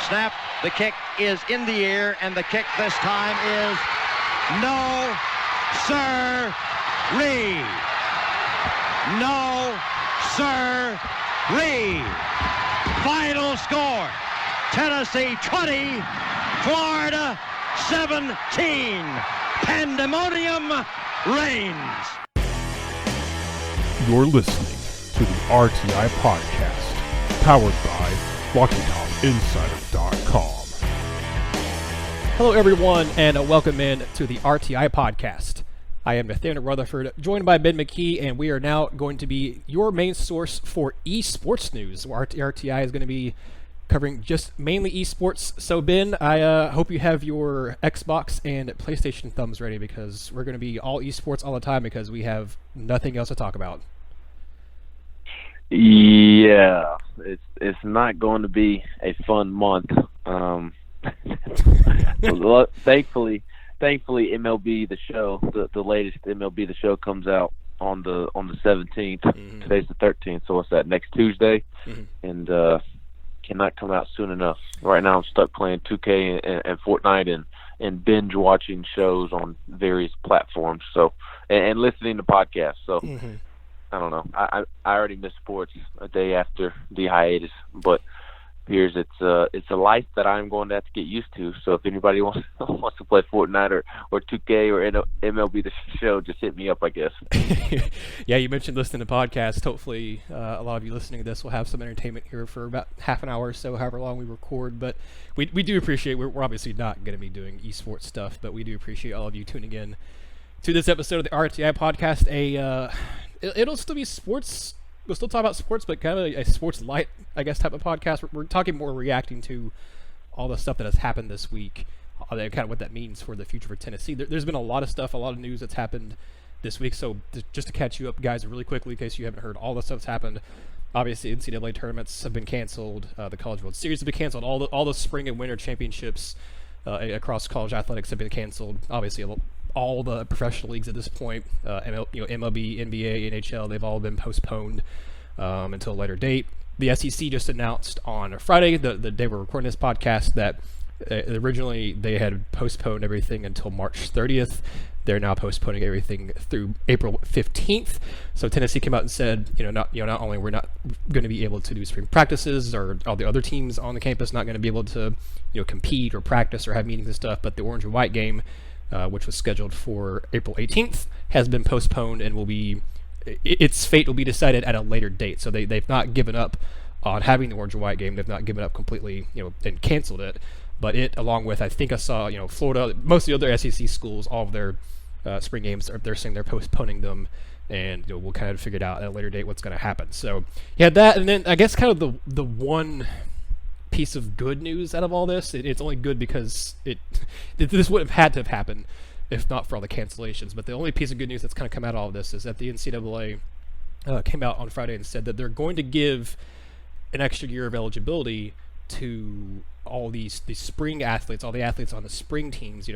snap. The kick is in the air, and the kick this time is no, sir-ree. No, sir-ree. Final score, Tennessee 20, Florida 17. Pandemonium reigns. You're listening to the RTI Podcast, powered by LockyTopInsider.com. Hello, everyone, and welcome in to the RTI Podcast. I am Nathaniel Rutherford, joined by Ben McKee, and we are now going to be your main source for esports news. RTI is going to be covering just mainly esports. So, Ben, I hope you have your Xbox and PlayStation thumbs ready, because we're going to be all esports all the time because we have nothing else to talk about. Yeah, it's not going to be a fun month. Thankfully, MLB The Show, the latest MLB The Show comes out on the 17th. Mm-hmm. Today's the 13th, so what's that? Next Tuesday, and cannot come out soon enough. Right now, I'm stuck playing 2K and Fortnite and binge watching shows on various platforms. So and listening to podcasts. So. Mm-hmm. I don't know. I already missed sports a day after the hiatus, but here's it's a life that I'm going to have to get used to. So if anybody wants to play Fortnite or 2K or MLB The Show, just hit me up, I guess. Yeah, you mentioned listening to podcasts. Hopefully, a lot of you listening to this will have some entertainment here for about half an hour or so, however long we record. But we do appreciate. We're obviously not going to be doing esports stuff, but we do appreciate all of you tuning in to this episode of the RTI Podcast. It'll still be sports. We'll still talk about sports, but kind of a sports light, I guess, type of podcast. We're talking more reacting to all the stuff that has happened this week, kind of what that means for the future for Tennessee. There's been a lot of stuff, a lot of news that's happened this week. So just to catch you up, guys, really quickly, in case you haven't heard, all the stuff that's happened. Obviously, NCAA tournaments have been canceled. The College World Series has been canceled. All the spring and winter championships across college athletics have been canceled. Obviously, all the professional leagues at this point, MLB, NBA, NHL, they've all been postponed until a later date. The SEC just announced on Friday, the day we're recording this podcast, that originally they had postponed everything until March 30th. They're now postponing everything through April 15th. So Tennessee came out and said, not only we're not going to be able to do spring practices, or all the other teams on the campus not going to be able to, compete or practice or have meetings and stuff, but the orange and white game, which was scheduled for April 18th, has been postponed and its fate will be decided at a later date. So they've not given up on having the orange and white game. They've not given up completely, and canceled it. But it, along with, I think I saw, Florida, most of the other SEC schools, all of their spring games, they're saying they're postponing them, and we'll kind of figure it out at a later date what's going to happen. So yeah, that, and then I guess kind of the one piece of good news out of all this, it's only good because this would have had to have happened if not for all the cancellations. But the only piece of good news that's kind of come out of all of this is that the NCAA came out on Friday and said that they're going to give an extra year of eligibility to all these spring athletes, all the athletes on the spring teams,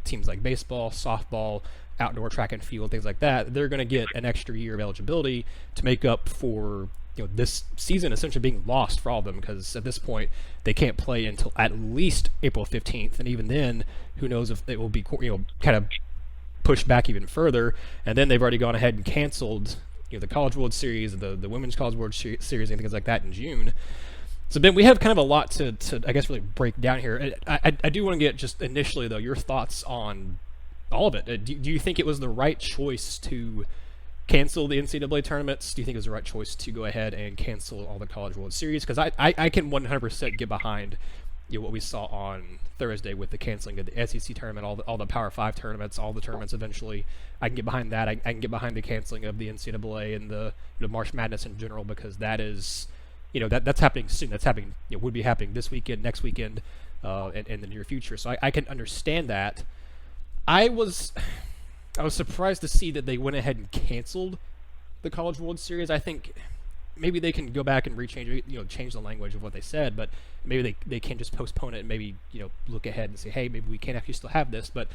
teams like baseball, softball, outdoor track and field, things like that. They're going to get an extra year of eligibility to make up for this season essentially being lost for all of them, because at this point they can't play until at least April 15th, and even then, who knows if it will be kind of pushed back even further. And then they've already gone ahead and canceled the College World Series, the Women's College World Series, and things like that in June. So Ben, we have kind of a lot to I guess really break down here. I do want to get just initially though your thoughts on all of it. Do you think it was the right choice to cancel the NCAA tournaments? Do you think it was the right choice to go ahead and cancel all the College World Series? Because I can 100% get behind what we saw on Thursday with the canceling of the SEC tournament, all the Power 5 tournaments, all the tournaments eventually. I can get behind that. I can get behind the canceling of the NCAA and the March Madness in general, because that is, that's happening soon. That's happening, would be happening this weekend, next weekend, and in the near future. So I can understand that. I was surprised to see that they went ahead and canceled the College World Series. I think maybe they can go back and change the language of what they said, but maybe they can just postpone it and maybe, look ahead and say, hey, maybe we can actually still have this. But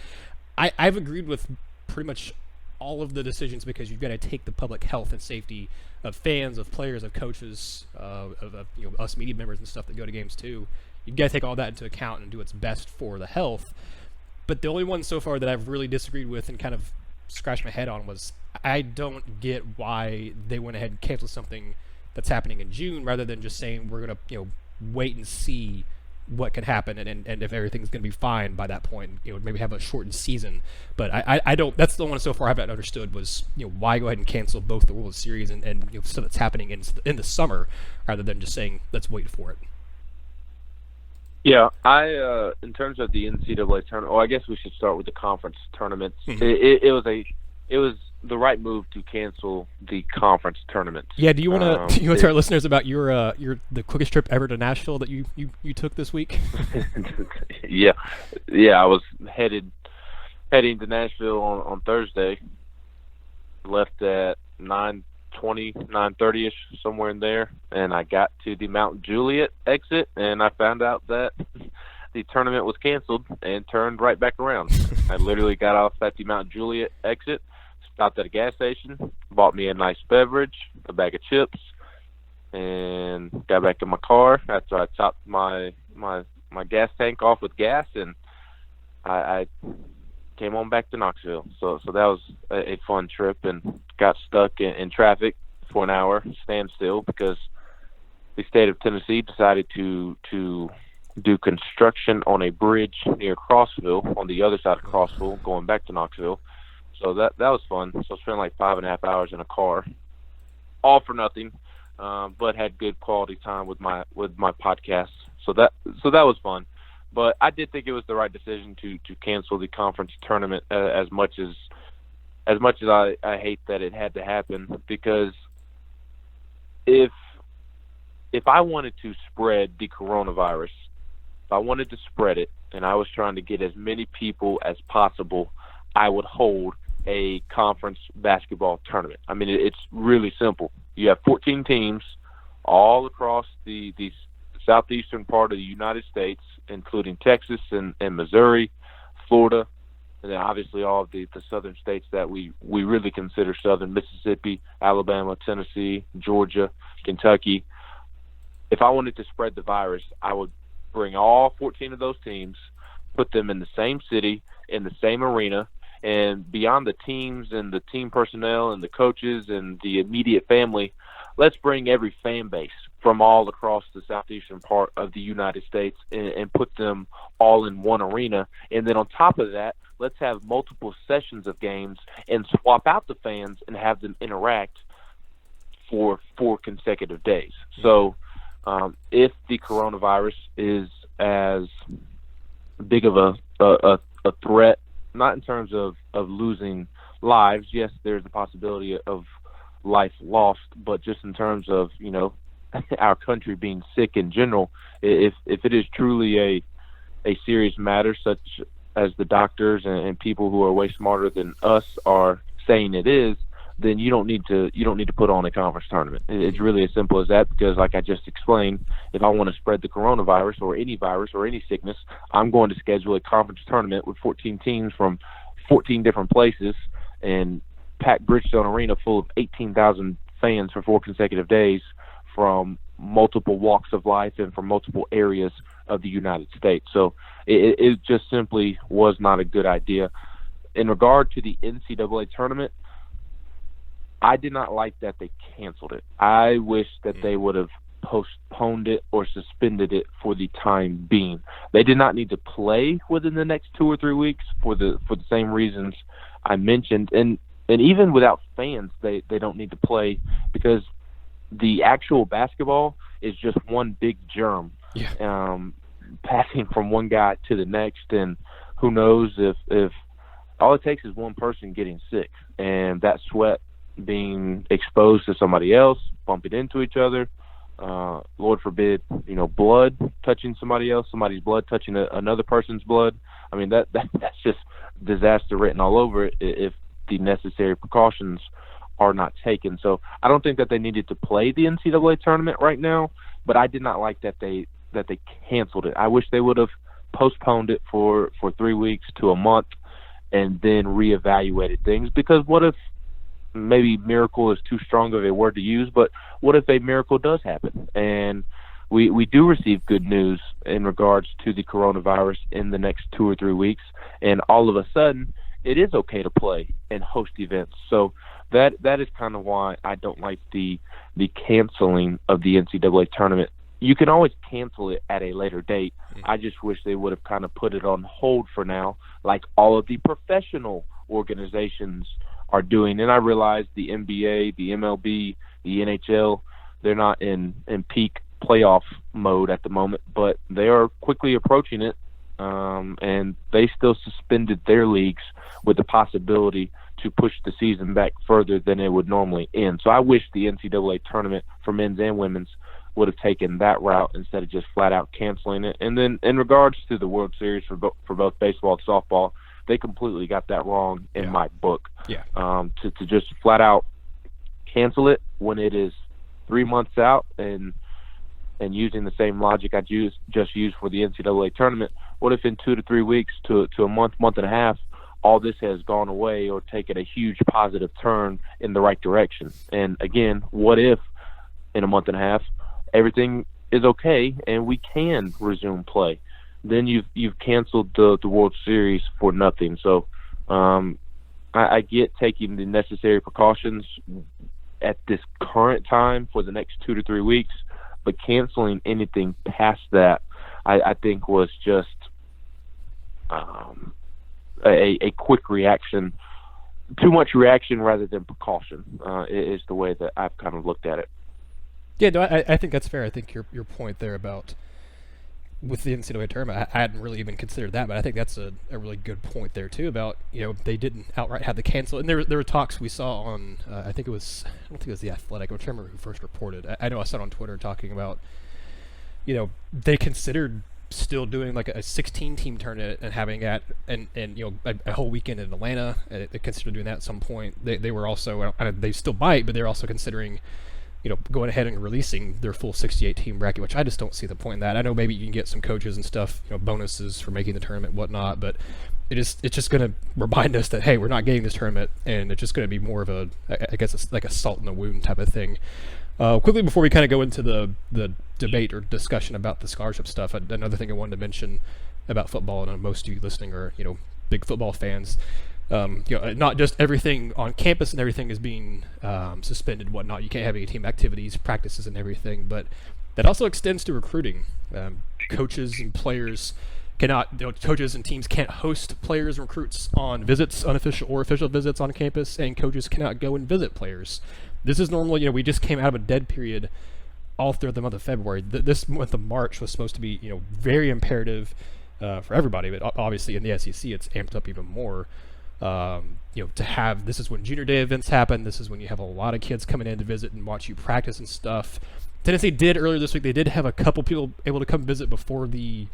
I've agreed with pretty much all of the decisions, because you've got to take the public health and safety of fans, of players, of coaches, of us media members and stuff that go to games too. you got to take all that into account and do what's best for the health. But the only one so far that I've really disagreed with and kind of scratched my head on was I don't get why they went ahead and canceled something that's happening in June rather than just saying we're going to wait and see what can happen and if everything's going to be fine by that point, maybe have a shortened season. But I don't. That's the one so far I haven't understood was why go ahead and cancel both the World Series and so that's happening in the summer rather than just saying let's wait for it. Yeah, I in terms of the NCAA tournament, I guess we should start with the conference tournaments. Mm-hmm. It was the right move to cancel the conference tournaments. Yeah, do you want to tell our listeners about your the quickest trip ever to Nashville that you took this week? Yeah, I was heading to Nashville on Thursday. Left at 9:30ish, somewhere in there, and I got to the Mount Juliet exit, and I found out that the tournament was canceled and turned right back around. I literally got off at the Mount Juliet exit, stopped at a gas station, bought me a nice beverage, a bag of chips, and got back in my car after I topped my gas tank off with gas, and I came on back to Knoxville. So that was a fun trip, and got stuck in traffic for an hour, standstill, because the state of Tennessee decided to do construction on a bridge near Crossville, on the other side of Crossville, going back to Knoxville. So that was fun. So I spent like 5.5 hours in a car, all for nothing, but had good quality time with my podcast. So that was fun. But I did think it was the right decision to cancel the conference tournament, as much as I hate that it had to happen, because if I wanted to spread the coronavirus, if I wanted to spread it and I was trying to get as many people as possible, I would hold a conference basketball tournament. I mean, it's really simple. You have 14 teams all across the southeastern part of the United States, including Texas and Missouri, Florida, and then obviously all of the southern states that we really consider southern: Mississippi, Alabama, Tennessee, Georgia, Kentucky. If I wanted to spread the virus, I would bring all 14 of those teams, put them in the same city, in the same arena, and beyond the teams and the team personnel and the coaches and the immediate family, let's bring every fan base from all across the southeastern part of the United States and put them all in one arena. And then on top of that, let's have multiple sessions of games and swap out the fans and have them interact for 4 consecutive days. So if the coronavirus is as big of a threat, not in terms of losing lives, yes, there's a possibility of life lost, but just in terms of, our country being sick in general, if it is truly a serious matter, such as the doctors and people who are way smarter than us are saying it is, then you don't need to put on a conference tournament. It's really as simple as that, because like I just explained, if I want to spread the coronavirus or any virus or any sickness, I'm going to schedule a conference tournament with 14 teams from 14 different places and pack Bridgestone Arena full of 18,000 fans for 4 consecutive days from multiple walks of life and from multiple areas of the United States. So it just simply was not a good idea. In regard to the NCAA tournament, I did not like that they canceled it. I wish that they would have postponed it or suspended it for the time being. They did not need to play within the next 2 or 3 weeks for the same reasons I mentioned. And even without fans, they don't need to play, because the actual basketball is just one big germ, passing from one guy to the next. And who knows if all it takes is one person getting sick, and that sweat being exposed to somebody else, bumping into each other, Lord forbid, blood touching somebody else, somebody's blood touching another person's blood. I mean, that's just disaster written all over it if the necessary precautions are not taken. So I don't think that they needed to play the NCAA tournament right now, but I did not like that they canceled it. I wish they would have postponed it for 3 weeks to a month and then reevaluated things, because what if, maybe miracle is too strong of a word to use, but what if a miracle does happen and we do receive good news in regards to the coronavirus in the next 2 or 3 weeks, and all of a sudden it is okay to play and host events. So that is kind of why I don't like the canceling of the NCAA tournament. You can always cancel it at a later date. I just wish they would have kind of put it on hold for now, like all of the professional organizations are doing. And I realize the NBA, the MLB, the NHL, they're not in peak playoff mode at the moment, but they are quickly approaching it, and they still suspended their leagues with the possibility to push the season back further than it would normally end. So I wish the NCAA tournament for men's and women's would have taken that route instead of just flat out canceling it. And then in regards to the World Series for both baseball and softball, they completely got that wrong in my book. Yeah. To just flat out cancel it when it is 3 months out, and using the same logic I just used for the NCAA tournament, what if in 2 to 3 weeks to a month and a half, all this has gone away or taken a huge positive turn in the right direction? And again, what if in a month and a half everything is okay and we can resume play? Then you've canceled the World Series for nothing. So I get taking the necessary precautions at this current time for the next 2 to 3 weeks, but canceling anything past that, I think was just a quick reaction. Too much reaction rather than precaution is the way that I've kind of looked at it. Yeah, no, I think that's fair. I think your point there about with the NCAA tournament, I hadn't really even considered that, but I think that's a really good point there too about, they didn't outright have the cancel. And there were talks we saw on, I don't think it was The Athletic, I don't remember who first reported. I know I saw it on Twitter talking about, they considered still doing like a 16-team tournament and having that and a whole weekend in Atlanta. They considered doing that at some point. They were also, they still might, but they're also considering going ahead and releasing their full 68-team bracket, which I just don't see the point in that. I know maybe you can get some coaches and stuff, bonuses for making the tournament and whatnot, but it's just going to remind us that, hey, we're not getting this tournament, and it's just going to be more of I guess it's like a salt in the wound type of thing. Quickly, before we kind of go into the debate or discussion about the scholarship stuff, another thing I wanted to mention about football, and most of you listening are, big football fans. Not just everything on campus and everything is being suspended and whatnot. You can't have any team activities, practices, and everything, but that also extends to recruiting. Coaches and players cannot, coaches and teams can't host players and recruits on visits, unofficial or official visits on campus, and coaches cannot go and visit players. This is normally, we just came out of a dead period all through the month of February. This month of March was supposed to be, very imperative for everybody, but obviously in the SEC it's amped up even more. To have, this is when junior day events happen. This is when you have a lot of kids coming in to visit and watch you practice and stuff. Tennessee did earlier this week. They did have a couple people able to come visit before the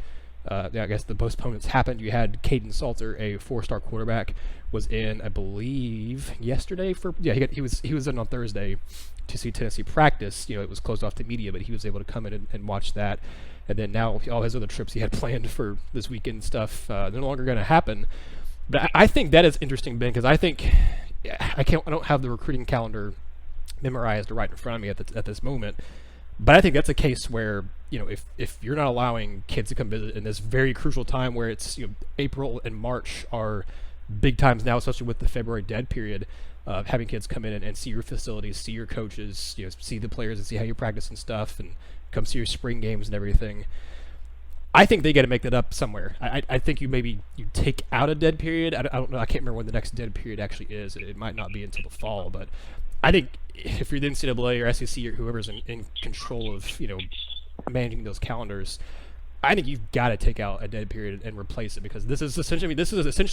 postponements happened. You had Caden Salter, a 4-star quarterback, was in, I believe, yesterday he was in on Thursday to see Tennessee practice. It was closed off to media, but he was able to come in and watch that. And then now all his other trips he had planned for this weekend and stuff, they're no longer going to happen. But I think that is interesting, Ben, because I think I don't have the recruiting calendar memorized or right in front of me at this moment. But I think that's a case where, if you're not allowing kids to come visit in this very crucial time where it's, April and March are big times now, especially with the February dead period, having kids come in and see your facilities, see your coaches, see the players and see how you practice and stuff, and come see your spring games and everything. I think they got to make that up somewhere. I think you take out a dead period. I don't know. I can't remember when the next dead period actually is. It might not be until the fall, but I think if you're the NCAA or SEC or whoever's in control of managing those calendars, I think you've got to take out a dead period and replace it, because this is essentially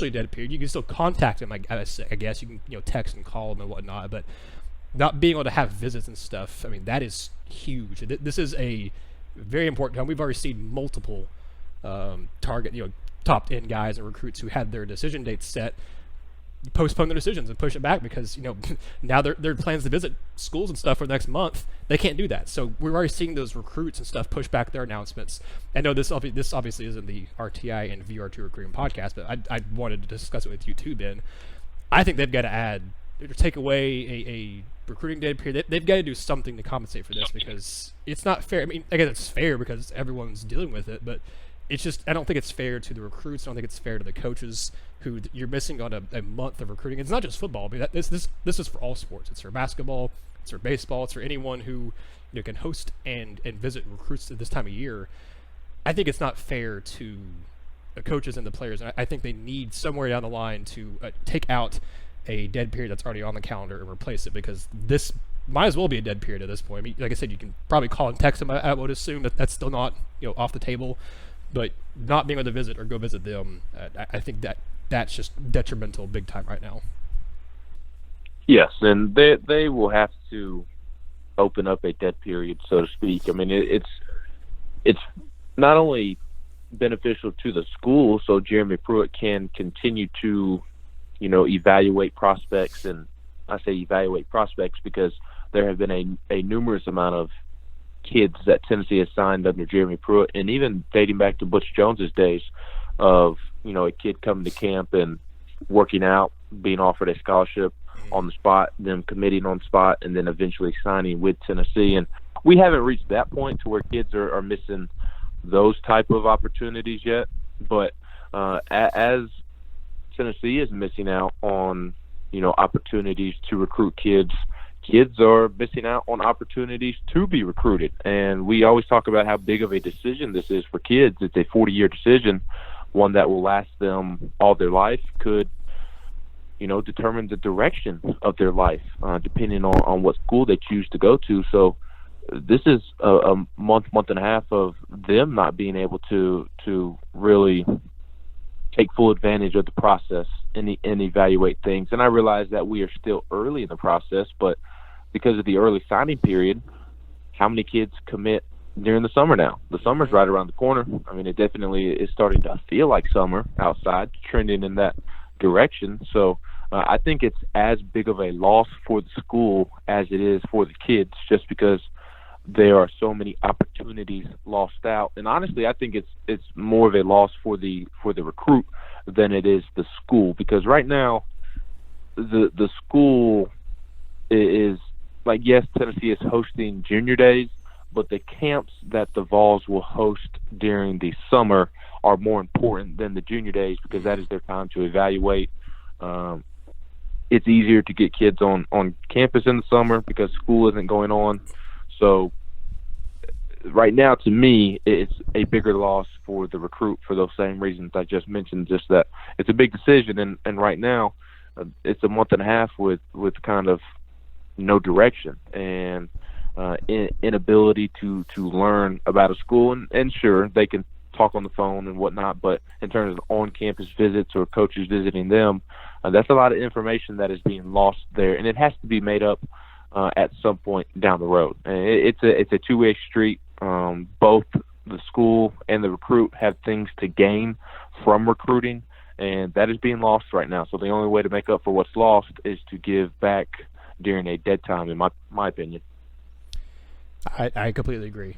a dead period. You can still contact them. I guess you can text and call them and whatnot, but not being able to have visits and stuff. That is huge. This is a very important time. We've already seen multiple target, top end guys and recruits who had their decision dates set postpone their decisions and push it back because now their plans to visit schools and stuff for the next month, they can't do that. So we're already seeing those recruits and stuff push back their announcements. I know this obviously isn't the RTI and VR2 recruiting podcast, but I wanted to discuss it with you too, Ben. I think they've got to take away a recruiting dead period. They've got to do something to compensate for this because it's not fair. I mean, I guess it's fair because everyone's dealing with it, but it's just, I don't think it's fair to the recruits. I don't think it's fair to the coaches who you're missing on a month of recruiting. It's not just football. I mean, this is for all sports. It's for basketball. It's for baseball. It's for anyone who can host and visit recruits at this time of year. I think it's not fair to the coaches and the players. And I think they need somewhere down the line to take out a dead period that's already on the calendar and replace it, because this might as well be a dead period at this point. I mean, like I said, you can probably call and text them. I would assume that that's still not off the table, but not being able to visit or go visit them, I think that's just detrimental big time right now. Yes, and they will have to open up a dead period, so to speak. I mean, it's not only beneficial to the school, so Jeremy Pruitt can continue to evaluate prospects, and I say evaluate prospects because there have been a numerous amount of kids that Tennessee has signed under Jeremy Pruitt, and even dating back to Butch Jones's days of a kid coming to camp and working out, being offered a scholarship on the spot, them committing on the spot, and then eventually signing with Tennessee. And we haven't reached that point to where kids are missing those type of opportunities yet, but as Tennessee is missing out on opportunities to recruit kids are missing out on opportunities to be recruited. And we always talk about how big of a decision this is for kids. It's a 40-year decision, one that will last them all their life, could determine the direction of their life, depending on what school they choose to go to. So this is a month and a half of them not being able to really take full advantage of the process and evaluate things. And I realize that we are still early in the process, but because of the early signing period, how many kids commit during the summer now? The summer's right around the corner. I mean, it definitely is starting to feel like summer outside, trending in that direction. So I think it's as big of a loss for the school as it is for the kids, just because there are so many opportunities lost out. And honestly, I think it's more of a loss for the recruit than it is the school, because right now the school is like, yes, Tennessee is hosting junior days, but the camps that the Vols will host during the summer are more important than the junior days, because that is their time to evaluate. It's easier to get kids on campus in the summer because school isn't going on. So right now, to me, it's a bigger loss for the recruit for those same reasons I just mentioned, just that it's a big decision. And right now, it's a month and a half with kind of no direction and inability to learn about a school. And sure, they can talk on the phone and whatnot, but in terms of on-campus visits or coaches visiting them, that's a lot of information that is being lost there, and it has to be made up at some point down the road. And it's a two-way street. Both the school and the recruit have things to gain from recruiting, and that is being lost right now. So the only way to make up for what's lost is to give back during a dead time, in my opinion. I completely agree.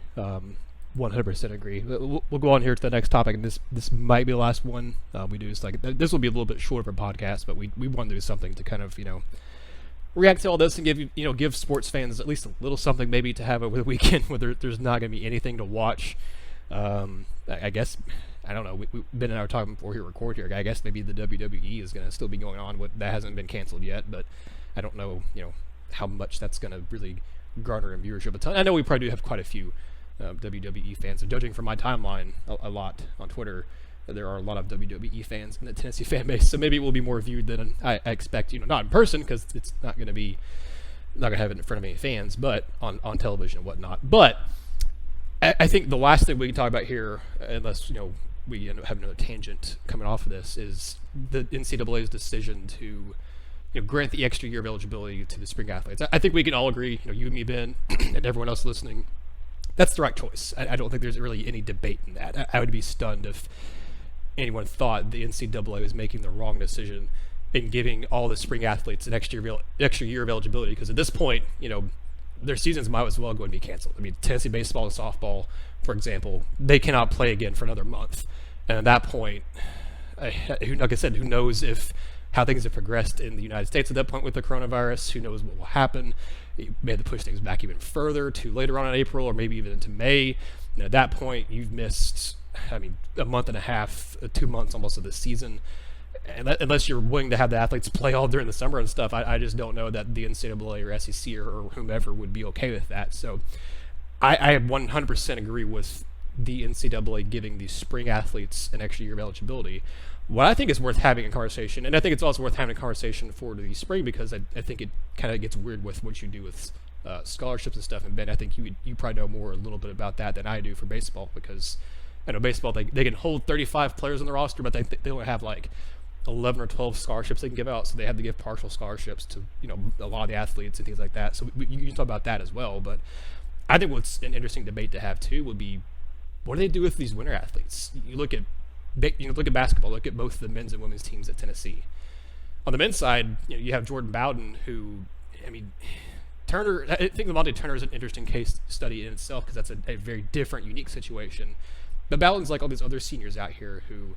100% agree. We'll go on here to the next topic, and this might be the last one we do. It's like, this will be a little bit shorter of a podcast, but we want to do something to kind of react to all this and give sports fans at least a little something maybe to have over the weekend where there's not going to be anything to watch. I guess, I don't know, Ben and I were talking before we record here. I guess maybe the WWE is going to still be going on. That hasn't been canceled yet, but I don't know how much that's going to really garner in viewership. I know we probably do have quite a few WWE fans. So judging from my timeline a lot on Twitter, there are a lot of WWE fans in the Tennessee fan base, so maybe it will be more viewed than I expect. Not in person, because it's not going to have it in front of any fans, but on television and whatnot. But I think the last thing we can talk about here, unless we end up having another tangent coming off of this, is the NCAA's decision to grant the extra year of eligibility to the spring athletes. I think we can all agree, you and me, Ben, and everyone else listening, that's the right choice. I don't think there's really any debate in that. I would be stunned if anyone thought the NCAA was making the wrong decision in giving all the spring athletes an extra year of eligibility, because at this point, their seasons might as well go and be canceled. I mean, Tennessee baseball and softball, for example, they cannot play again for another month. And at that point, like I said, who knows if how things have progressed in the United States at that point with the coronavirus. Who knows what will happen? You may have to push things back even further to later on in April, or maybe even into May. At that point, you've missed, a month and a half, 2 months almost of the season. And unless you're willing to have the athletes play all during the summer and stuff, I just don't know that the NCAA or SEC or whomever would be okay with that. So I 100% agree with the NCAA giving these spring athletes an extra year of eligibility. What I think is worth having a conversation, and I think it's also worth having a conversation for the spring, because I think it kind of gets weird with what you do with scholarships and stuff. And Ben, I think you probably know a little bit about that than I do for baseball, because I know baseball, they can hold 35 players on the roster, but they only have like 11 or 12 scholarships they can give out, so they have to give partial scholarships to a lot of the athletes and things like that. So you can talk about that as well. But I think what's an interesting debate to have too would be, what do they do with these winter athletes? You look at basketball. Look at both the men's and women's teams at Tennessee. On the men's side, you have Jordan Bowden, who, Turner. I think Lamonte Turner is an interesting case study in itself, because that's a very different, unique situation. But Bowden's like all these other seniors out here who,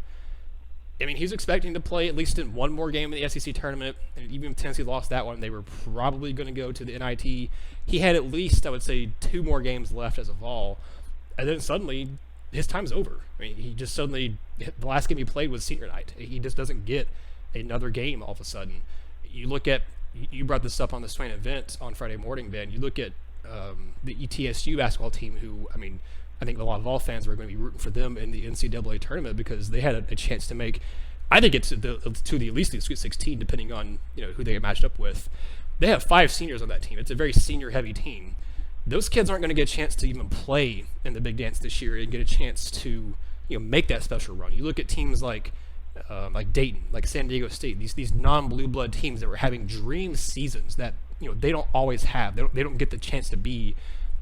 he's expecting to play at least in one more game in the SEC tournament, and even if Tennessee lost that one, they were probably going to go to the NIT. He had at least, I would say, 2 more games left as a Vol, and then suddenly his time's over. He just suddenly, the last game he played was senior night. He just doesn't get another game all of a sudden. You look at, you brought this up on the Swain event on Friday morning, Ben. You look at the ETSU basketball team, who, I think a lot of Vol fans were going to be rooting for them in the NCAA tournament, because they had a chance to make, I think it's to the at least the Sweet 16, depending on who they get matched up with. They have 5 seniors on that team. It's a very senior-heavy team. Those kids aren't going to get a chance to even play in the Big Dance this year and get a chance to make that special run. You look at teams like Dayton, like San Diego State, these non-blue blood teams that were having dream seasons that they don't always have. They don't get the chance to be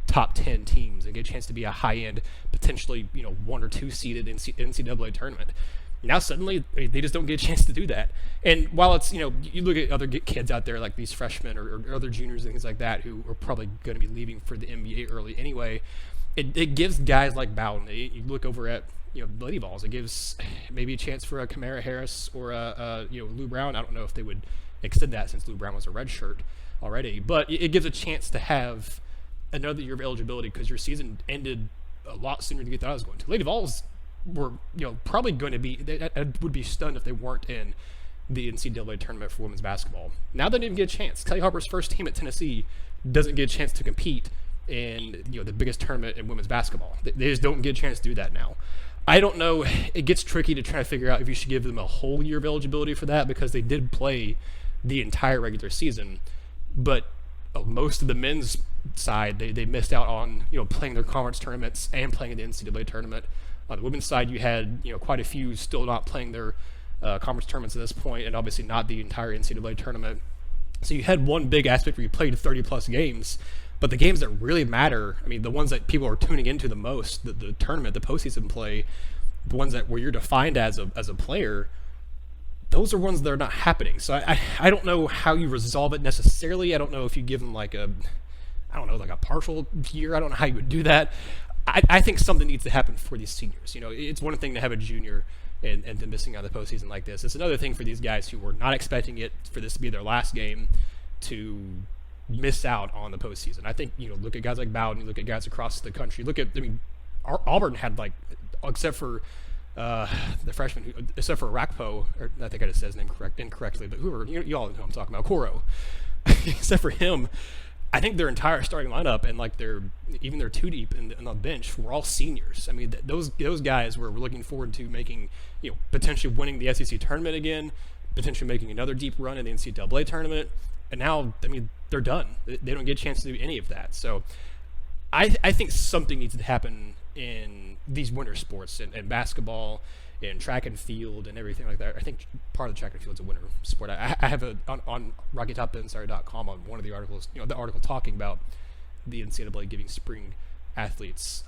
top 10 teams and get a chance to be a high-end, potentially 1 or 2 seeded NCAA tournament. Now suddenly they just don't get a chance to do that. And while it's you look at other kids out there like these freshmen or other juniors and things like that who are probably going to be leaving for the NBA early anyway, it gives guys like Bowden. You look over at Lady Vols, it gives maybe a chance for a Kamara Harris or a Lou Brown. I don't know if they would extend that, since Lou Brown was a redshirt already, but it gives a chance to have another year of eligibility, because your season ended a lot sooner than you thought it was going to. Lady Vols were probably going to be, I would be stunned if they weren't in the NCAA tournament for women's basketball. Now they didn't even get a chance. Kelly Harper's first team at Tennessee doesn't get a chance to compete in the biggest tournament in women's basketball. They just don't get a chance to do that now. I don't know. It gets tricky to try to figure out if you should give them a whole year of eligibility for that, because they did play the entire regular season, but most of the men's side, they missed out on playing their conference tournaments and playing in the NCAA tournament. On the women's side, you had quite a few still not playing their conference tournaments at this point, and obviously not the entire NCAA tournament. So you had one big aspect where you played 30-plus games, but the games that really matter, the ones that people are tuning into the most, the tournament, the postseason play, the ones that where you're defined as a player, those are ones that are not happening. So I don't know how you resolve it necessarily. I don't know if you give them like a partial year. I don't know how you would do that. I think something needs to happen for these seniors. It's one thing to have a junior and then missing out on the postseason like this. It's another thing for these guys who were not expecting it, for this to be their last game, to miss out on the postseason. I think, look at guys like Bowden, you look at guys across the country. Look at, Auburn had, except for the freshman, except for Rakpo, or I think I just said his name incorrectly, but you all know who I'm talking about, Coro. Except for him, I think their entire starting lineup and their 2 deep in the bench were all seniors. Those guys were looking forward to making, potentially winning the SEC tournament again, potentially making another deep run in the NCAA tournament, and now they're done. They don't get a chance to do any of that. So I think something needs to happen in these winter sports and basketball and track and field and everything like that. I think part of the track and field is a winter sport. I have on RockyTopInsider.com on one of the articles, the article talking about the NCAA giving spring athletes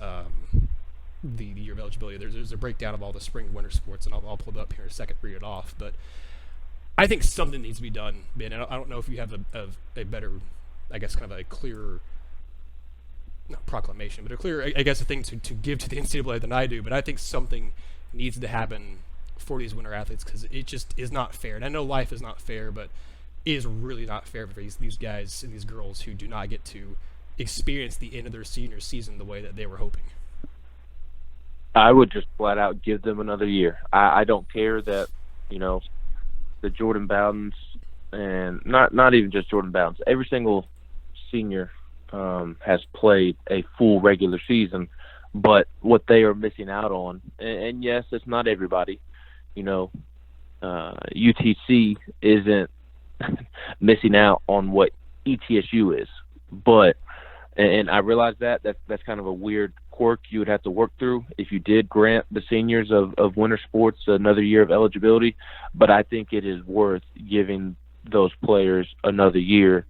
the year of eligibility. There's a breakdown of all the spring winter sports, and I'll pull it up here in a second, read it off. But I think something needs to be done, Ben. I don't know if you have a better, I guess, kind of a clearer, not proclamation, but a clear, I guess, a thing to give to the NCAA than I do. But I think something needs to happen for these winter athletes, because it just is not fair. And I know life is not fair, but it is really not fair for these guys and these girls who do not get to experience the end of their senior season the way that they were hoping. I would just flat out give them another year. I don't care that, the Jordan Bowdens, and not even just Jordan Bowdens, every single senior has played a full regular season, but what they are missing out on, and yes, it's not everybody, UTC isn't missing out on what ETSU is, but, and I realize that's kind of a weird quirk you would have to work through if you did grant the seniors of winter sports another year of eligibility, but I think it is worth giving those players another year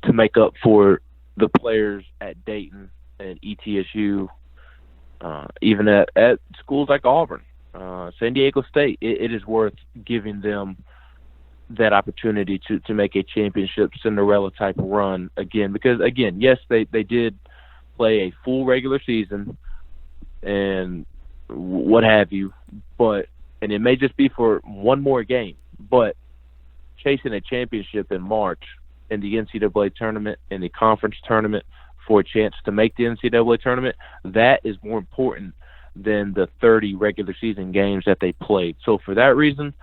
to make up for the players at Dayton and ETSU, even at schools like Auburn, San Diego State. It is worth giving them that opportunity to make a championship Cinderella type run again, because again, yes, they did play a full regular season and what have you, and it may just be for one more game, but chasing a championship in March in the NCAA tournament and the conference tournament for a chance to make the NCAA tournament, that is more important than the 30 regular season games that they played. So for that reason,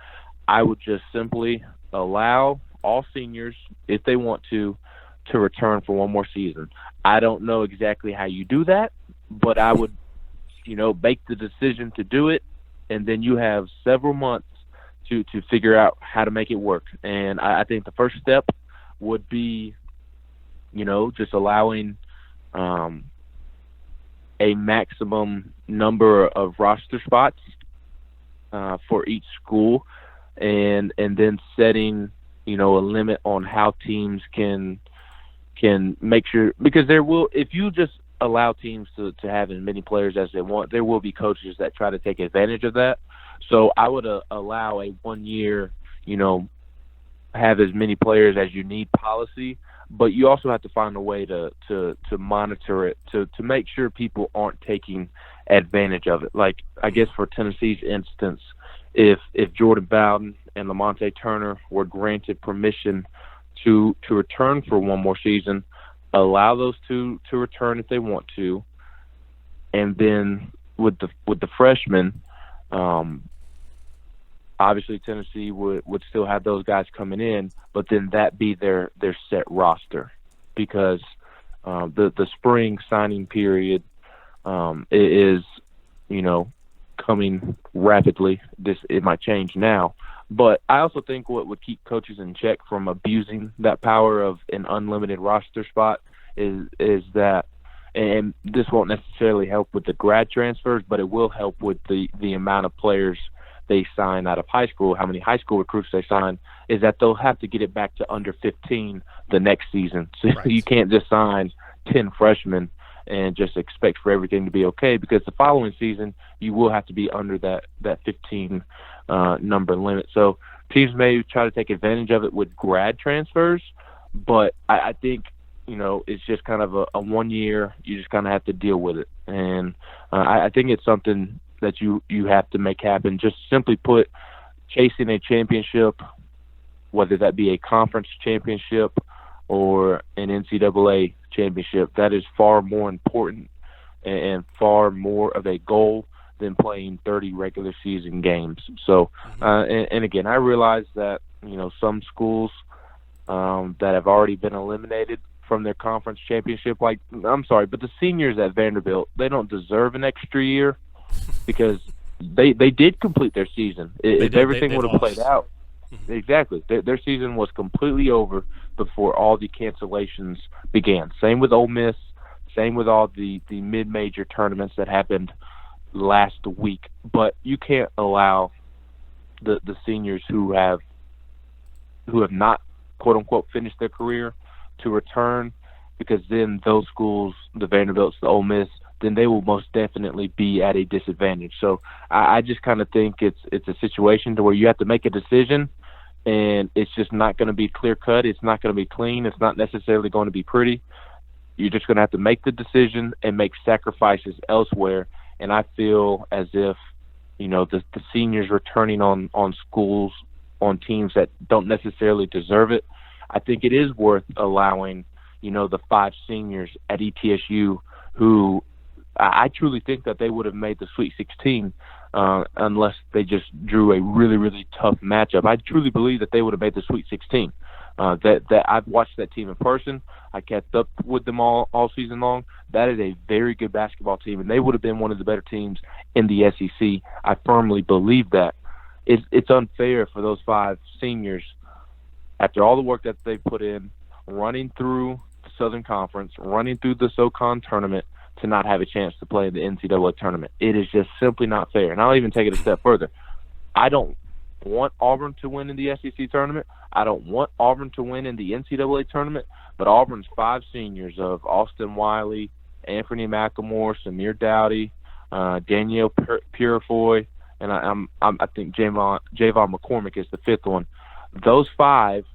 I would just simply allow all seniors, if they want to return for one more season. I don't know exactly how you do that, but I would, make the decision to do it, and then you have several months to figure out how to make it work. And I think the first step would be, just allowing a maximum number of roster spots for each school, and then setting, a limit on how teams can make sure, because if you just allow teams to have as many players as they want, there will be coaches that try to take advantage of that. So I would allow a 1 year, have as many players as you need policy, but you also have to find a way to monitor it, to make sure people aren't taking advantage of it. Like, I guess for Tennessee's instance, if Jordan Bowden and Lamonte Turner were granted permission to return for one more season, allow those two to return if they want to, and then with the freshmen, obviously Tennessee would still have those guys coming in, but then that be their set roster, because the spring signing period is coming rapidly. It might change now. But I also think what would keep coaches in check from abusing that power of an unlimited roster spot is that, and this won't necessarily help with the grad transfers, but it will help with the amount of players they sign out of high school, how many high school recruits they sign, is that they'll have to get it back to under 15 the next season. So right. You can't just sign 10 freshmen and just expect for everything to be okay, because the following season you will have to be under that 15 number limit. So teams may try to take advantage of it with grad transfers, but I think it's just kind of a 1 year. You just kind of have to deal with it, and I think it's something that you have to make happen. Just simply put, chasing a championship, whether that be a conference championship or an NCAA championship, that is far more important and far more of a goal than playing 30 regular season games. So, and again, I realize that, some schools that have already been eliminated from their conference championship, but the seniors at Vanderbilt, they don't deserve an extra year, because they did complete their season. If everything would have played out, exactly, their season was completely over before all the cancellations began. Same with Ole Miss, same with all the mid-major tournaments that happened last week. But you can't allow the seniors who have not, quote unquote, finished their career to return, because then those schools, the Vanderbilts, the Ole Miss, then they will most definitely be at a disadvantage. So I just kind of think it's a situation to where you have to make a decision, and it's just not going to be clear cut. It's not going to be clean. It's not necessarily going to be pretty. You're just going to have to make the decision and make sacrifices elsewhere. And I feel as if, the seniors returning on schools, on teams that don't necessarily deserve it, I think it is worth allowing, the 5 seniors at ETSU who I truly think that they would have made the Sweet 16 unless they just drew a really, really tough matchup. I truly believe that they would have made the Sweet 16. That I've watched that team in person. I kept up with them all season long. That is a very good basketball team, and they would have been one of the better teams in the SEC. I firmly believe that. It's unfair for those 5 seniors, after all the work that they've put in, running through the Southern Conference, running through the SoCon tournament, to not have a chance to play in the NCAA tournament. It is just simply not fair. And I'll even take it a step further. I don't want Auburn to win in the SEC tournament. I don't want Auburn to win in the NCAA tournament. But Auburn's 5 seniors of Austin Wiley, Anthony McLemore, Samir Dowdy, Danielle Purifoy, and I think Javon McCormick is the 5th one. Those 5,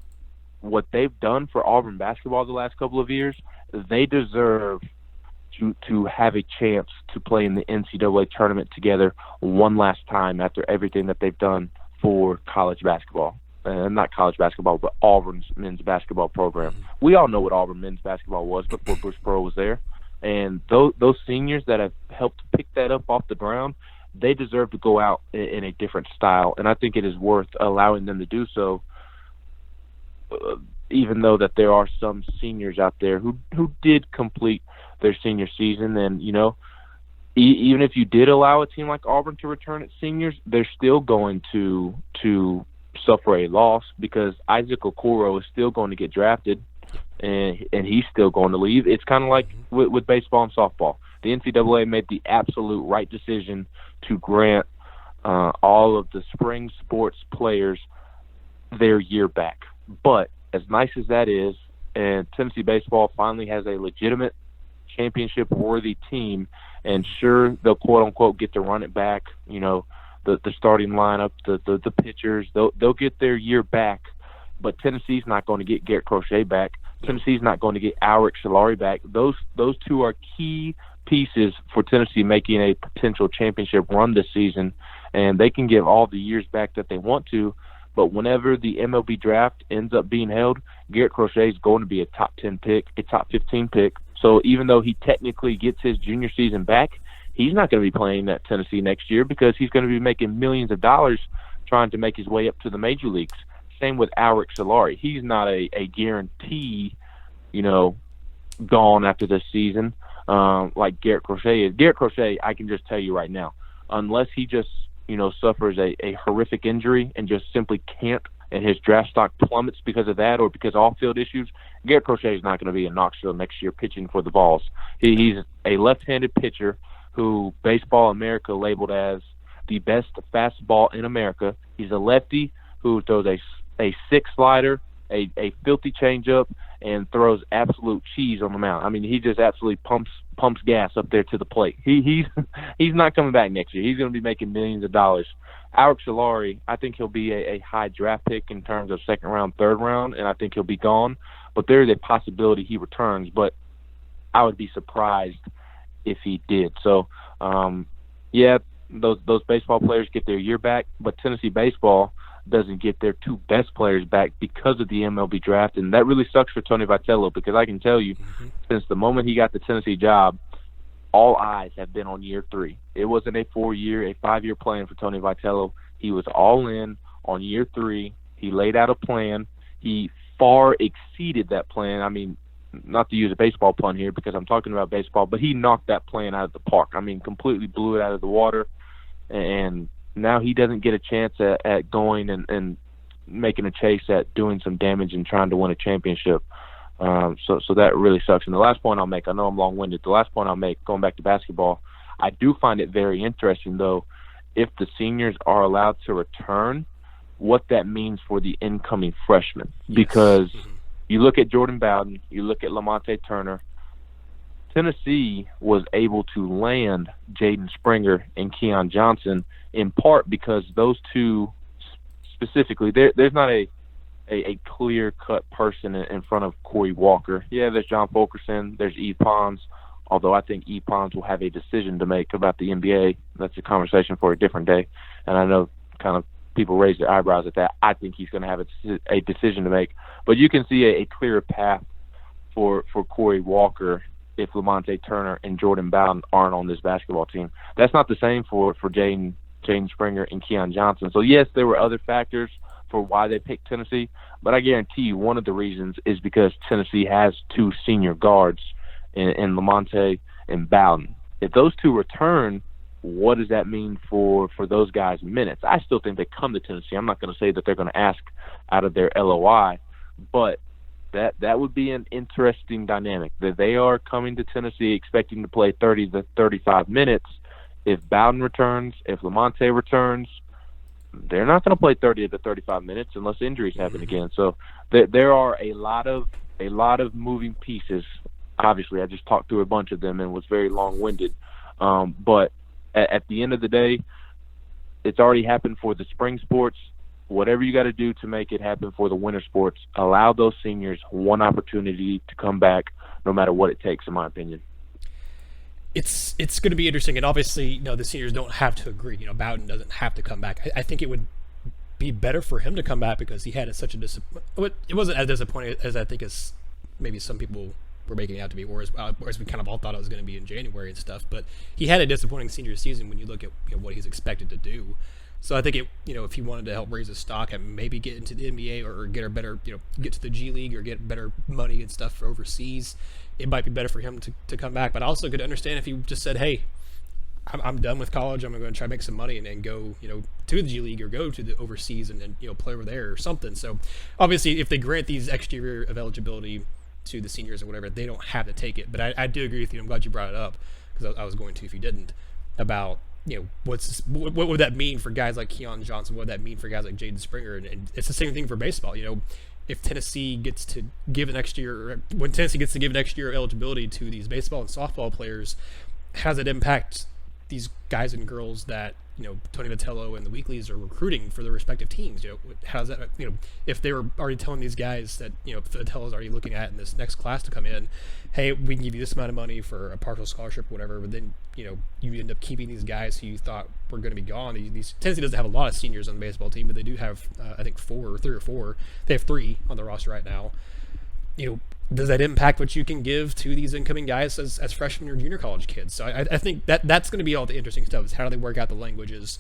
what they've done for Auburn basketball the last couple of years, they deserve to have a chance to play in the NCAA tournament together one last time after everything that they've done for college basketball. Not college basketball, but Auburn's men's basketball program. We all know what Auburn men's basketball was before Bruce Pearl was there. And those seniors that have helped pick that up off the ground, they deserve to go out in a different style. And I think it is worth allowing them to do so, even though that there are some seniors out there who did complete their senior season. And, even if you did allow a team like Auburn to return its seniors, they're still going to suffer a loss because Isaac Okoro is still going to get drafted and he's still going to leave. It's kind of like with baseball and softball. The NCAA made the absolute right decision to grant all of the spring sports players their year back. But as nice as that is, and Tennessee baseball finally has a legitimate championship-worthy team, and sure, they'll quote-unquote get to run it back, the starting lineup, the pitchers, they'll get their year back, but Tennessee's not going to get Garrett Crochet back. Tennessee's not going to get Alric Solari back. Those 2 are key pieces for Tennessee making a potential championship run this season, and they can give all the years back that they want to, but whenever the MLB draft ends up being held, Garrett Crochet is going to be a top 10 pick, a top 15 pick. So even though he technically gets his junior season back, he's not going to be playing at Tennessee next year because he's going to be making millions of dollars trying to make his way up to the major leagues. Same with Alric Solari. He's not a guarantee, gone after this season like Garrett Crochet is. Garrett Crochet, I can just tell you right now, unless he just, suffers a horrific injury and just simply can't, and his draft stock plummets because of that or because of off-field issues, Garrett Crochet is not going to be in Knoxville next year pitching for the Vols. He's a left-handed pitcher who Baseball America labeled as the best fastball in America. He's a lefty who throws a 6-slider, a filthy changeup, and throws absolute cheese on the mound. I mean, he just absolutely pumps gas up there to the plate. He's not coming back next year. He's going to be making millions of dollars. Alric Solari, I think he'll be a high draft pick in terms of 2nd round, 3rd round, and I think he'll be gone. But there is a possibility he returns, but I would be surprised if he did. So, those baseball players get their year back, but Tennessee baseball doesn't get their 2 best players back because of the MLB draft, and that really sucks for Tony Vitello because I can tell you, since the moment he got the Tennessee job, all eyes have been on year 3. It wasn't a 4-year, a 5-year plan for Tony Vitello. He was all in on year 3. He laid out a plan. He far exceeded that plan. I mean, not to use a baseball pun here because I'm talking about baseball, but he knocked that plan out of the park. I mean, completely blew it out of the water, and now he doesn't get a chance at going and making a chase at doing some damage and trying to win a championship. So that really sucks. And the last point I'll make, I know I'm long-winded, the last point I'll make, going back to basketball, I do find it very interesting, though, if the seniors are allowed to return, what that means for the incoming freshmen. Yes. Because you look at Jordan Bowden, you look at Lamonte Turner, Tennessee was able to land Jaden Springer and Keon Johnson in part because those 2 specifically, there's not a clear-cut person in front of Corey Walker. Yeah, there's John Fulkerson, there's Eve Pons, although I think E. Pons will have a decision to make about the NBA. That's a conversation for a different day. And I know kind of people raise their eyebrows at that. I think he's going to have a decision to make. But you can see a clear path for Corey Walker if Lamonte Turner and Jordan Bowden aren't on this basketball team. That's not the same for Jaden Springer and Keon Johnson. So, yes, there were other factors for why they picked Tennessee, but I guarantee you one of the reasons is because Tennessee has two senior guards in Lamonte and Bowden. If those two return, what does that mean for those guys' minutes? I still think they come to Tennessee. I'm not going to say that they're going to ask out of their LOI, but that would be an interesting dynamic, that they are coming to Tennessee expecting to play 30 to 35 minutes. If Bowden returns, if Lamonte returns, they're not going to play 30 to 35 minutes unless injuries happen again. So there are a lot of moving pieces. Obviously, I just talked through a bunch of them and was very long-winded. But at the end of the day, it's already happened for the spring sports. Whatever you got to do to make it happen for the winter sports, allow those seniors one opportunity to come back, no matter what it takes, in my opinion. It's going to be interesting, and obviously, the seniors don't have to agree. Bowden doesn't have to come back. I think it would be better for him to come back because he had such a disappointment. It wasn't as disappointing as I think as maybe some people were making it out to be, or as we kind of all thought it was going to be in January and stuff. But he had a disappointing senior season when you look at what he's expected to do. So I think if he wanted to help raise his stock and maybe get into the NBA or get a better, get to the G League or get better money and stuff for overseas, it might be better for him to come back. But I also could understand if he just said, hey, I'm done with college. I'm going to try to make some money and go, to the G League or go to the overseas and play over there or something. So obviously, if they grant these extra year of eligibility to the seniors or whatever, they don't have to take it. But I do agree with you. I'm glad you brought it up because I was going to if you didn't, about what would that mean for guys like Keon Johnson? What would that mean for guys like Jaden Springer? And it's the same thing for baseball. If Tennessee gets to give an extra year, when Tennessee gets to give an extra year of eligibility to these baseball and softball players, how does it impact these guys and girls that Tony Vitello and the Weeklies are recruiting for their respective teams? How does that if they were already telling these guys that Vitello's already looking at in this next class to come in, hey, we can give you this amount of money for a partial scholarship, whatever, but then you end up keeping these guys who you thought were going to be gone. Tennessee doesn't have a lot of seniors on the baseball team, but they do have I think 3 or 4. They have 3 on the roster right now. Does that impact what you can give to these incoming guys as freshmen or junior college kids? So I think that's going to be all the interesting stuff, is how do they work out the languages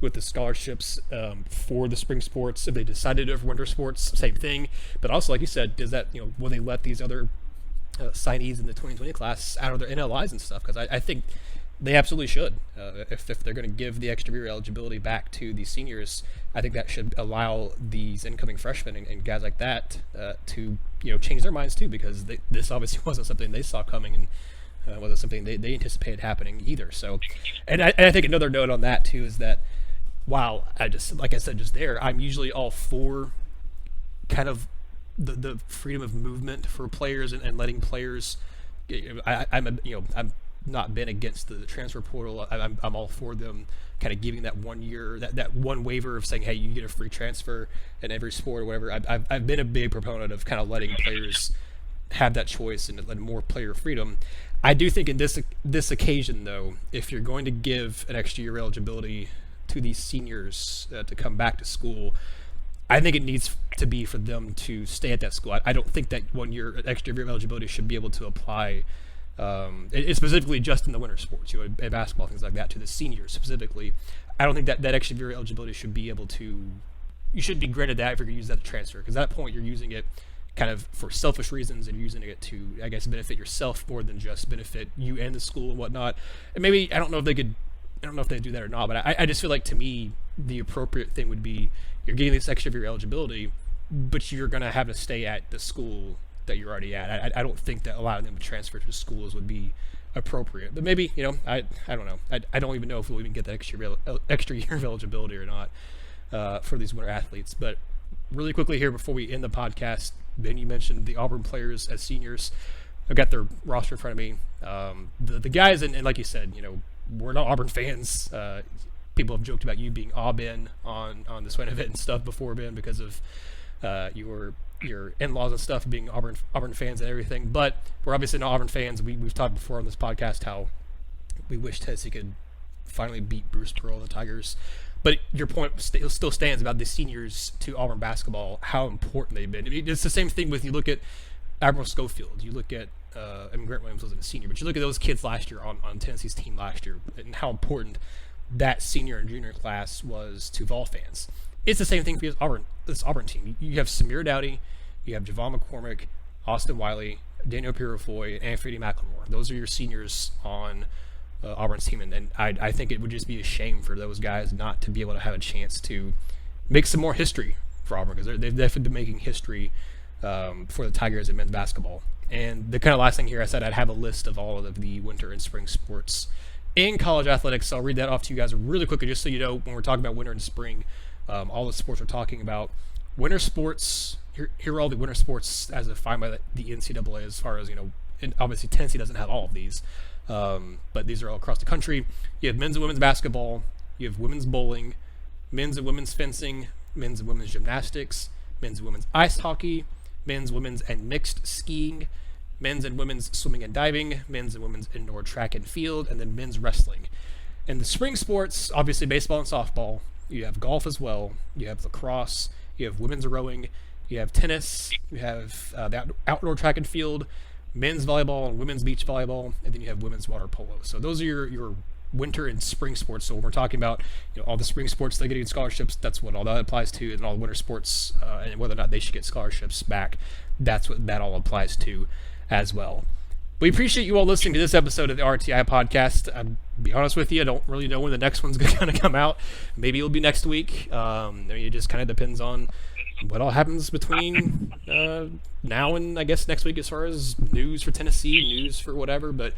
with the scholarships for the spring sports. If they decided to do for winter sports, same thing. But also, like you said, does that will they let these other signees in the 2020 class out of their NLIs and stuff? Because I think they absolutely should. If they're going to give the extra year eligibility back to these seniors, I think that should allow these incoming freshmen and guys like that to change their minds too, because this obviously wasn't something they saw coming and wasn't something they anticipated happening either. So, and I think another note on that too is that while like I said just there, I'm usually all for kind of the freedom of movement for players and letting players. I'm not been against the transfer portal. I'm all for them kind of giving that 1 year, that one waiver of saying, hey, you get a free transfer in every sport or whatever. I've been a big proponent of kind of letting players have that choice and letting more player freedom. I do think in this occasion, though, if you're going to give an extra year eligibility to these seniors to come back to school, I think it needs to be for them to stay at that school. I don't think that 1 year extra year eligibility should be able to apply. It's specifically just in the winter sports, basketball, things like that, to the seniors specifically. I don't think that extra year eligibility should be able to. You should be granted that if you're going to use that to transfer, because at that point you're using it kind of for selfish reasons and using it to, I guess, benefit yourself more than just benefit you and the school and whatnot. And maybe I don't know if they do that or not, but I just feel like, to me, the appropriate thing would be you're getting this extra year eligibility, but you're going to have to stay at the school that you're already at. I don't think that allowing them to transfer to schools would be appropriate. But maybe, I don't know. I don't even know if we'll even get that extra year of eligibility or not for these winter athletes. But really quickly here before we end the podcast, Ben, you mentioned the Auburn players as seniors. I've got their roster in front of me. The guys, and like you said, we're not Auburn fans. People have joked about you being Auburn on the Swan event and stuff before, Ben, because of your in-laws and stuff being Auburn fans and everything. But we're obviously not Auburn fans. We've talked before on this podcast how we wish Tennessee could finally beat Bruce Pearl and the Tigers. But your point still stands about the seniors to Auburn basketball, how important they've been. I mean, it's the same thing with, you look at Admiral Schofield, you look at Grant Williams wasn't a senior, but you look at those kids last year on Tennessee's team last year and how important that senior and junior class was to Vol fans. It's the same thing for this Auburn team. You have Samir Dowdy, you have Javon McCormick, Austin Wiley, Daniel Purifoy, and Freddie McLemore. Those are your seniors on Auburn's team, and I think it would just be a shame for those guys not to be able to have a chance to make some more history for Auburn, because they've definitely been making history for the Tigers in men's basketball. And the kind of last thing here, I said I'd have a list of all of the winter and spring sports in college athletics. So I'll read that off to you guys really quickly, just so you know when we're talking about winter and spring, all the sports we're talking about. Winter sports, here are all the winter sports as defined by the NCAA, as far as, and obviously Tennessee doesn't have all of these, but these are all across the country. You have men's and women's basketball, you have women's bowling, men's and women's fencing, men's and women's gymnastics, men's and women's ice hockey, men's, women's, and mixed skiing, men's and women's swimming and diving, men's and women's indoor track and field, and then men's wrestling. And the spring sports, obviously baseball and softball. You have golf as well. You have lacrosse. You have women's rowing. You have tennis. You have the outdoor track and field, men's volleyball and women's beach volleyball, and then you have women's water polo. So those are your winter and spring sports. So when we're talking about all the spring sports they get scholarships, that's what all that applies to, and all the winter sports and whether or not they should get scholarships back, that's what that all applies to as well. We appreciate you all listening to this episode of the RTI Podcast. I'll be honest with you, I don't really know when the next one's going to come out. Maybe it'll be next week. It just kind of depends on what all happens between now and I guess next week, as far as news for Tennessee, news for whatever. But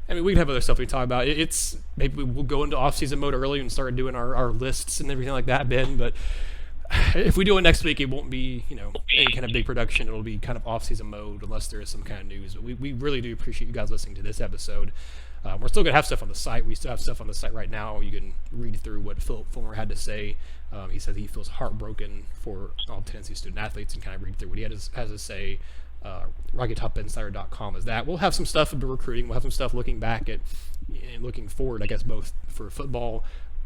I mean, we can have other stuff we talk about. It's maybe we'll go into off-season mode early and start doing our lists and everything like that, Ben. But if we do it next week, it won't be any kind of big production. It'll be kind of off-season mode unless there is some kind of news. But we really do appreciate you guys listening to this episode. We're still gonna have stuff on the site. We still have stuff on the site right now. You can read through what Philip Fulmer had to say. He said he feels heartbroken for all Tennessee student athletes, and kind of read through what he has to say. RocketTopInsider.com is that. We'll have some stuff about recruiting. We'll have some stuff looking back at and looking forward, I guess, both for football.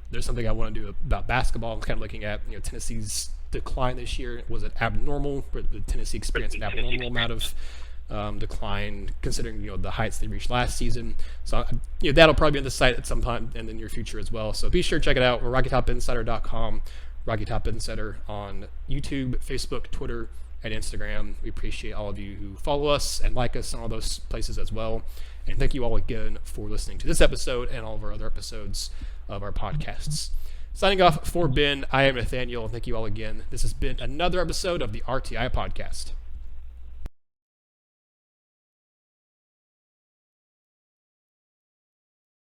There's something I want to do about basketball. I'm kind of looking at Tennessee's decline this year. Was it abnormal? Did Tennessee experience an abnormal amount of decline, considering the heights they reached last season? So that'll probably be on the site at some time in the near future as well. So be sure to check it out. We're RocketTopInsider.com, Rocky Top Insider on YouTube, Facebook, Twitter, and Instagram. We appreciate all of you who follow us and like us on all those places as well. And thank you all again for listening to this episode and all of our other episodes of our podcasts. Signing off for Ben, I am Nathaniel, and thank you all again. This has been another episode of the RTI Podcast.